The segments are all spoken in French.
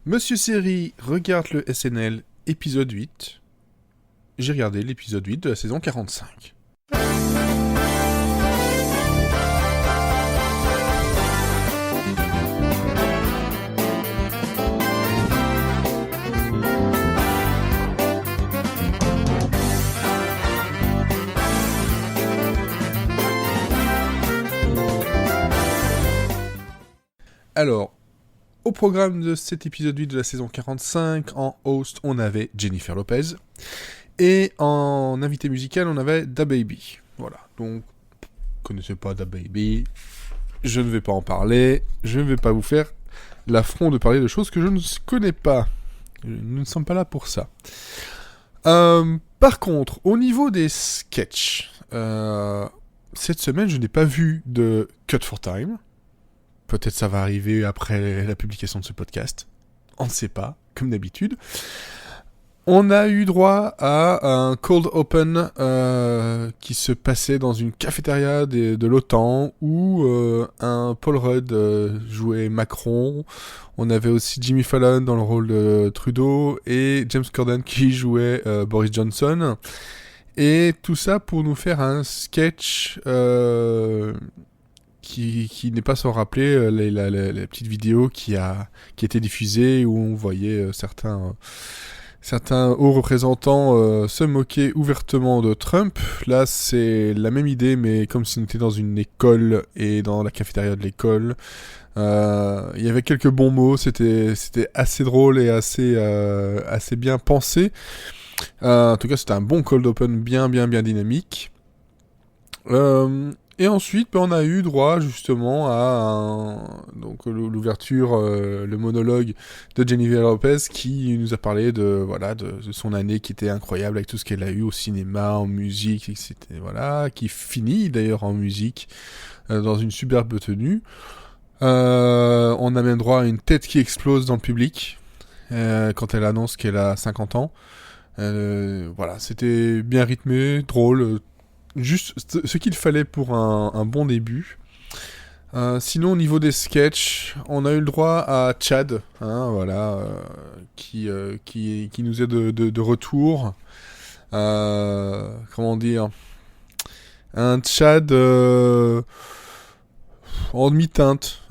Monsieur Série regarde le SNL épisode 8. J'ai regardé l'épisode 8 de la saison 45. Alors, au programme de cet épisode 8 de la saison 45, en host, on avait Jennifer Lopez. Et en invité musical, on avait DaBaby. Voilà, donc, vous ne connaissez pas DaBaby, je ne vais pas en parler, je ne vais pas vous faire l'affront de parler de choses que je ne connais pas. Nous ne sommes pas là pour ça. Par contre, au niveau des sketchs, cette semaine, je n'ai pas vu de Cut for Time. Peut-être ça va arriver après la publication de ce podcast. On ne sait pas, comme d'habitude. On a eu droit à un cold open qui se passait dans une cafétéria de l'OTAN où un Paul Rudd jouait Macron. On avait aussi Jimmy Fallon dans le rôle de Trudeau et James Corden qui jouait Boris Johnson. Et tout ça pour nous faire un sketch qui n'est pas sans rappeler la petite vidéo qui a été diffusée où on voyait certains hauts représentants se moquer ouvertement de Trump. Là, c'est la même idée, mais comme si on était dans une école et dans la cafétéria de l'école. Il y avait quelques bons mots, c'était assez drôle et assez bien pensé. En tout cas, c'était un bon cold open bien dynamique. Et ensuite, on a eu droit justement à donc l'ouverture, le monologue de Jennifer Lopez qui nous a parlé de son année qui était incroyable avec tout ce qu'elle a eu au cinéma, en musique, etc. Voilà, qui finit d'ailleurs en musique dans une superbe tenue. On a même droit à une tête qui explose dans le public quand elle annonce qu'elle a 50 ans. Voilà, c'était bien rythmé, drôle. Juste ce qu'il fallait pour un bon début. Sinon, au niveau des sketchs, on a eu le droit à Chad, qui nous est de retour. Comment dire, un Chad en demi-teinte,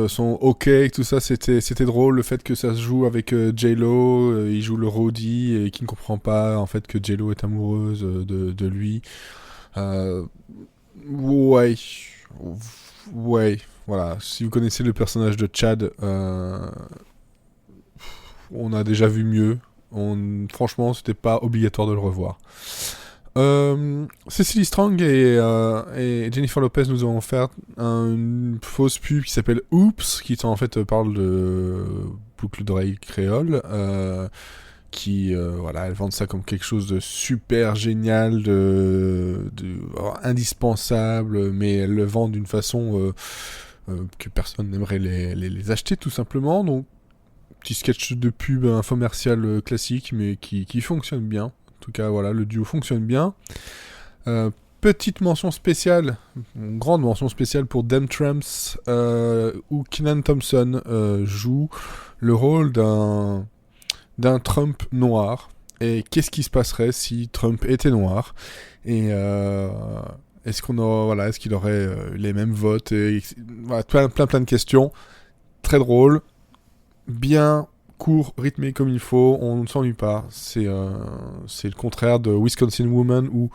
son hockey, tout ça, c'était drôle. Le fait que ça se joue avec J-Lo, il joue le roadie et qui ne comprend pas en fait que J-Lo est amoureuse de lui. Ouais, voilà. Si vous connaissez le personnage de Chad, on a déjà vu mieux. Franchement, c'était pas obligatoire de le revoir. Cecily Strong et Jennifer Lopez nous ont offert une fausse pub qui s'appelle Oops, qui en fait parle de boucle d'oreille créole. Elles vendent ça comme quelque chose de super génial, indispensable, mais elles le vendent d'une façon que personne n'aimerait les acheter tout simplement. Donc, petit sketch de pub infomercial classique, mais qui fonctionne bien. En tout cas, voilà, le duo fonctionne bien. Petite mention spéciale, une grande mention spéciale pour Dem Tramps, où Kenan Thompson joue le rôle d'un Trump noir. Et qu'est-ce qui se passerait si Trump était noir? Et est-ce qu'il aurait les mêmes votes? Et voilà, plein de questions. Très drôle, bien court, rythmé comme il faut. On ne s'ennuie pas. C'est le contraire de Wisconsin Woman où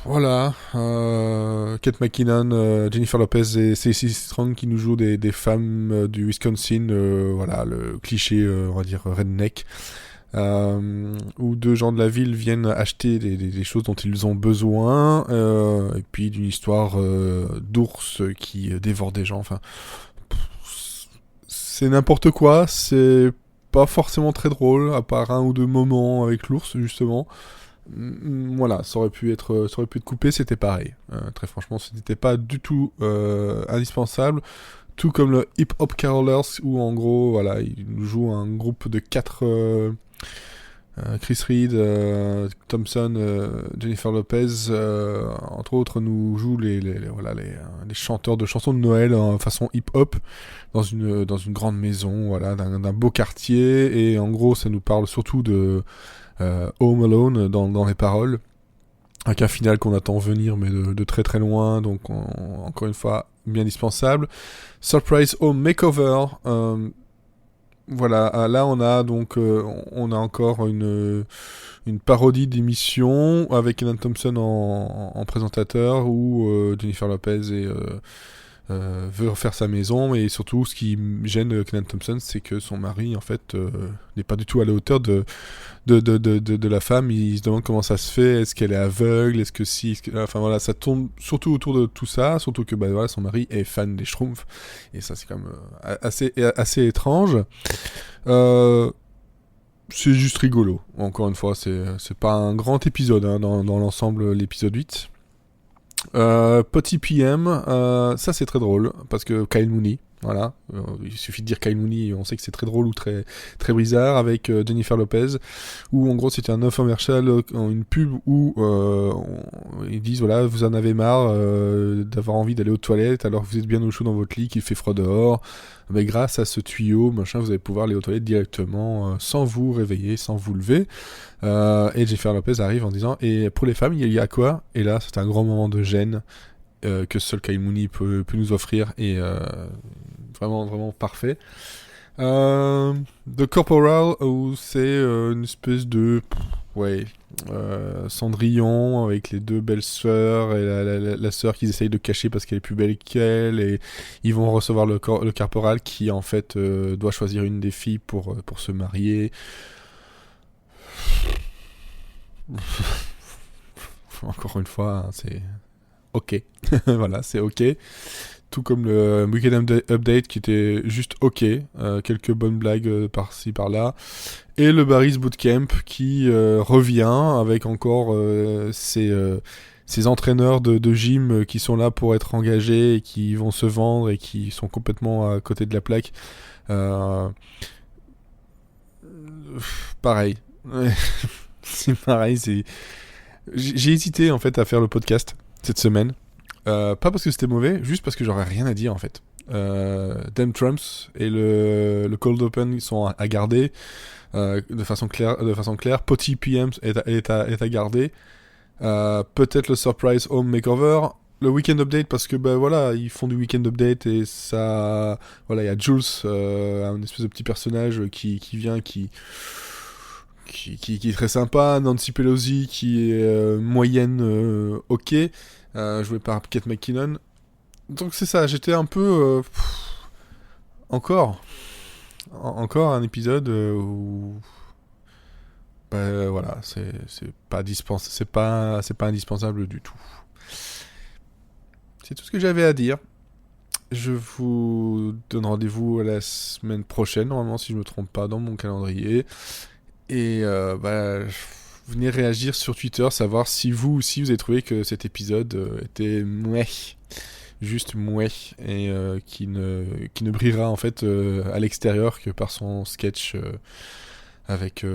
voilà, Kate McKinnon, Jennifer Lopez et Cecily Strong qui nous jouent des femmes du Wisconsin, voilà, le cliché, on va dire, redneck, où deux gens de la ville viennent acheter des choses dont ils ont besoin, et puis d'une histoire d'ours qui dévore des gens, enfin, c'est n'importe quoi, c'est pas forcément très drôle, à part un ou deux moments avec l'ours, justement. Voilà, ça aurait pu être coupé, c'était pareil. Très franchement, ce n'était pas du tout indispensable. Tout comme le Hip Hop Carolers, où en gros, voilà, il joue un groupe de 4 Chris Reed, Thompson, Jennifer Lopez, entre autres, nous jouent les chanteurs de chansons de Noël en façon hip-hop dans une grande maison, voilà, d'un beau quartier. Et en gros, ça nous parle surtout de Home Alone dans les paroles, avec un final qu'on attend venir, mais de très très loin, donc encore une fois, bien indispensable. Surprise Home Makeover. Voilà, là on a donc on a encore une parodie d'émission avec Kenan Thompson en présentateur, où Jennifer Lopez veut refaire sa maison, et surtout ce qui gêne Kenan Thompson, c'est que son mari en fait n'est pas du tout à la hauteur de la femme. Il se demande comment ça se fait, est-ce qu'elle est aveugle, enfin voilà, ça tourne surtout autour de tout ça, surtout que voilà, son mari est fan des Schtroumpfs, et ça c'est quand même assez étrange. C'est juste rigolo, encore une fois, c'est pas un grand épisode hein, dans l'ensemble, l'épisode 8. Petit PM, ça c'est très drôle, parce que Kyle Mooney, voilà, il suffit de dire Kyle Mooney et on sait que c'est très drôle ou très, très bizarre, avec Jennifer Lopez, où en gros c'était un infomercial, une pub où ils disent voilà, vous en avez marre d'avoir envie d'aller aux toilettes alors que vous êtes bien au chaud dans votre lit, qu'il fait froid dehors, mais grâce à ce tuyau, machin, vous allez pouvoir aller aux toilettes directement, sans vous réveiller, sans vous lever. Et Jennifer Lopez arrive en disant et pour les femmes il y a quoi? Et là c'est un grand moment de gêne que seul Kyle Mooney peut nous offrir, et vraiment vraiment parfait. The Corporal, où c'est une espèce de Cendrillon avec les deux belles sœurs et la sœur qu'ils essayent de cacher parce qu'elle est plus belle qu'elle, et ils vont recevoir le corporal qui en fait doit choisir une des filles pour se marier. Encore une fois, c'est ok. Voilà, c'est ok. Tout comme le Weekend Update qui était juste ok. Quelques bonnes blagues par-ci par-là. Et le Barry's Bootcamp qui revient avec encore ces entraîneurs de gym qui sont là pour être engagés et qui vont se vendre et qui sont complètement à côté de la plaque. Pareil. C'est pareil, j'ai hésité en fait à faire le podcast cette semaine. Pas parce que c'était mauvais, juste parce que j'aurais rien à dire en fait. Damn Trumps et le Cold Open ils sont à garder de façon claire. Potty PM est à garder. Peut-être le Surprise Home Makeover. Le Weekend Update parce que voilà, ils font du Weekend Update et ça, voilà, il y a Jules, un espèce de petit personnage qui vient, qui est très sympa. Nancy Pelosi qui est moyenne, ok, jouée par Kate McKinnon. Donc c'est ça, j'étais un peu encore un épisode où voilà, c'est pas indispensable du tout. C'est tout ce que j'avais à dire. Je vous donne rendez-vous la semaine prochaine, normalement, si je me trompe pas, dans mon calendrier. Et venez réagir sur Twitter, savoir si vous aussi vous avez trouvé que cet épisode était mouais, juste mouais, et qui ne brillera en fait à l'extérieur que par son sketch avec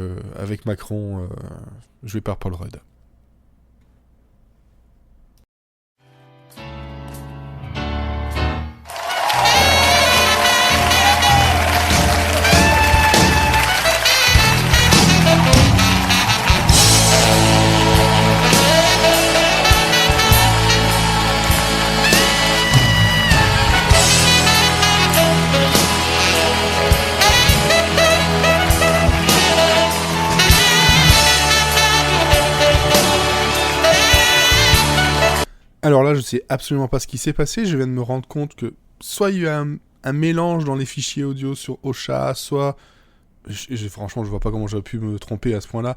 Macron, joué par Paul Rudd. Alors là, je sais absolument pas ce qui s'est passé. Je viens de me rendre compte que soit il y a un mélange dans les fichiers audio sur Ocha, soit... franchement, je vois pas comment j'aurais pu me tromper à ce point-là.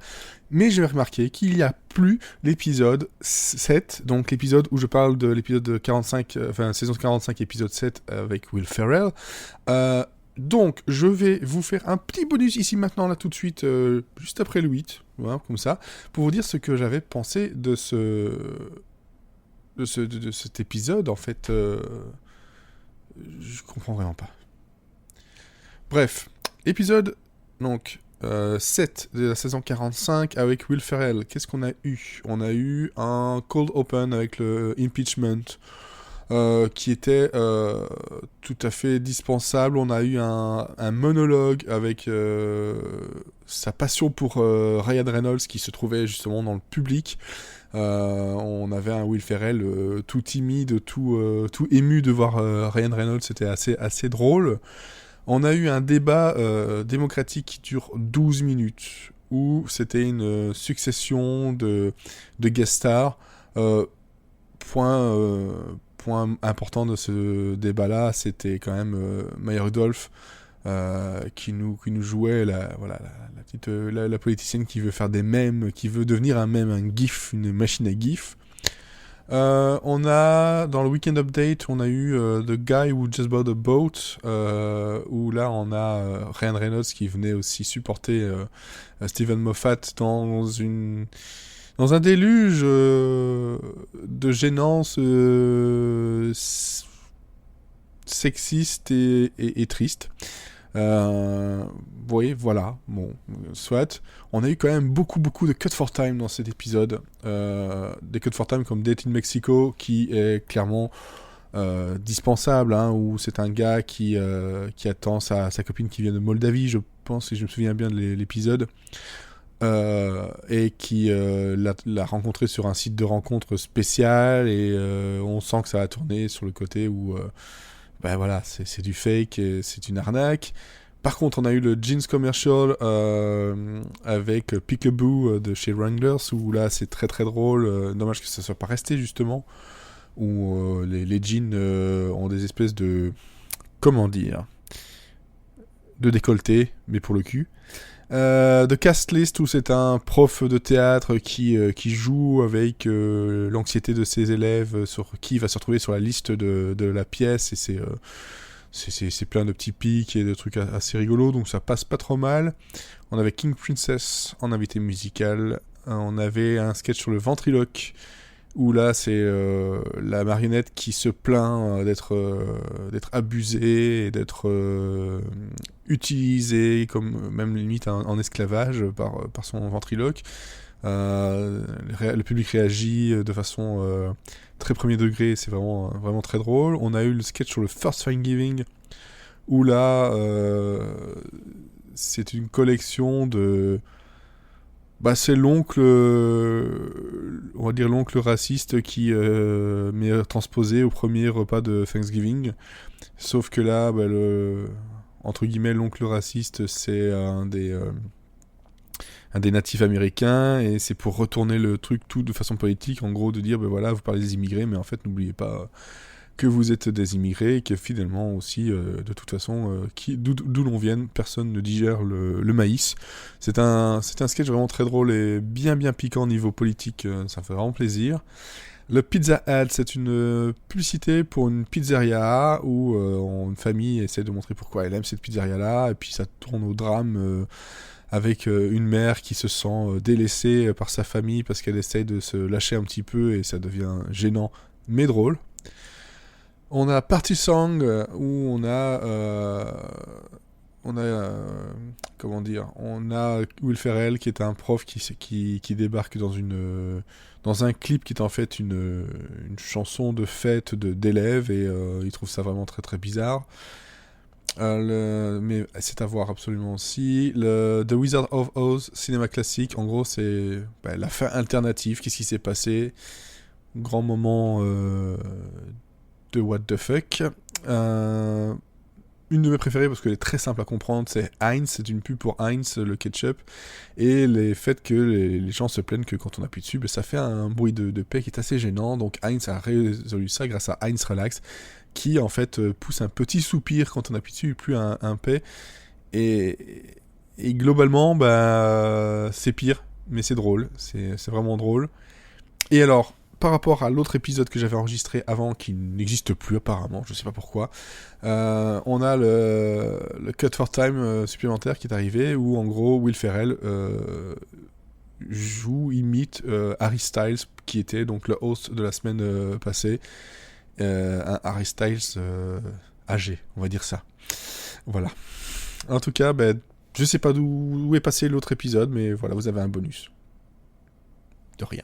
Mais j'ai remarqué qu'il n'y a plus l'épisode 7, donc l'épisode où je parle de l'épisode 45, saison 45, épisode 7 avec Will Ferrell. Donc, je vais vous faire un petit bonus ici maintenant, là tout de suite, juste après le 8, voilà, comme ça, pour vous dire ce que j'avais pensé de cet épisode. En fait, je comprends vraiment pas. Bref, épisode donc 7 de la saison 45 avec Will Ferrell. Qu'est-ce qu'on a eu? On a eu un cold open avec le impeachment qui était tout à fait dispensable. On a eu un monologue avec sa passion pour Ryan Reynolds qui se trouvait justement dans le public. On avait un Will Ferrell tout timide, tout ému de voir Ryan Reynolds, c'était assez drôle. On a eu un débat démocratique qui dure 12 minutes, où c'était une succession de guest stars. Point important de ce débat-là, c'était quand même Maya Rudolph, qui nous jouait la politicienne qui veut faire des mèmes, qui veut devenir un mème, un gif, une machine à gif. On a, dans le Weekend Update, on a eu The Guy Who Just Bought a Boat, où là on a Ryan Reynolds qui venait aussi supporter Steven Moffat dans un déluge de gênance sexiste et triste. Oui, voilà, bon, soit. On a eu quand même beaucoup de cut for time dans cet épisode. Des cut for time comme Date in Mexico, qui est clairement dispensable, hein, où c'est un gars qui attend sa copine qui vient de Moldavie, je pense, si je me souviens bien de l'épisode. Et qui l'a rencontré sur un site de rencontre spécial, et on sent que ça a tourné sur le côté où ben voilà, c'est du fake, et c'est une arnaque. Par contre, on a eu le jeans commercial avec Peekaboo de chez Wranglers, où là c'est très drôle, dommage que ça soit pas resté justement, où les jeans ont des espèces de, comment dire, de décolleté, mais pour le cul. The Cast List, où c'est un prof de théâtre qui joue avec l'anxiété de ses élèves sur qui va se retrouver sur la liste de la pièce, et c'est plein de petits pics et de trucs assez rigolos, donc ça passe pas trop mal. On avait King Princess en invité musical. On avait un sketch sur le ventriloque, où là c'est la marionnette qui se plaint d'être abusée et d'être utilisée comme même limite en esclavage par son ventriloque. Le public réagit de façon très premier degré, c'est vraiment très drôle. On a eu le sketch sur le First Thanksgiving, où là c'est une collection de... Bah, c'est l'oncle, on va dire l'oncle raciste qui m'est transposé au premier repas de Thanksgiving. Sauf que là, bah, entre guillemets, l'oncle raciste, c'est un des natifs américains, et c'est pour retourner le truc tout de façon politique, en gros de dire, bah voilà, vous parlez des immigrés, mais en fait, n'oubliez pas que vous êtes des immigrés, et que finalement aussi, de toute façon, d'où l'on vienne, personne ne digère le maïs. C'est un sketch vraiment très drôle et bien piquant au niveau politique, ça fait vraiment plaisir. Le Pizza Hut, c'est une publicité pour une pizzeria où une famille essaie de montrer pourquoi elle aime cette pizzeria-là, et puis ça tourne au drame avec une mère qui se sent délaissée par sa famille parce qu'elle essaie de se lâcher un petit peu, et ça devient gênant mais drôle. On a Party Song, où on a comment dire, on a Will Ferrell qui est un prof qui débarque dans un clip qui est en fait une chanson de fête d'élèves, et il trouve ça vraiment très bizarre. Mais c'est à voir absolument aussi. The Wizard of Oz, cinéma classique, en gros c'est la fin alternative, qu'est-ce qui s'est passé, grand moment de what the fuck. Une de mes préférées parce qu'elle est très simple à comprendre, c'est Heinz, c'est une pub pour Heinz, le ketchup, et les faits que les gens se plaignent que quand on appuie dessus, ça fait un bruit de paix qui est assez gênant, donc Heinz a résolu ça grâce à Heinz Relax, qui en fait pousse un petit soupir quand on appuie dessus, et plus un paix, et globalement, c'est pire, mais c'est drôle, c'est vraiment drôle. Et alors, par rapport à l'autre épisode que j'avais enregistré avant, qui n'existe plus apparemment, je sais pas pourquoi, on a le Cut for Time supplémentaire qui est arrivé, où en gros Will Ferrell imite Harry Styles, qui était donc le host de la semaine passée, un Harry Styles âgé, on va dire ça. Voilà. En tout cas, Je sais pas d'où est passé l'autre épisode, mais voilà, vous avez un bonus. De rien.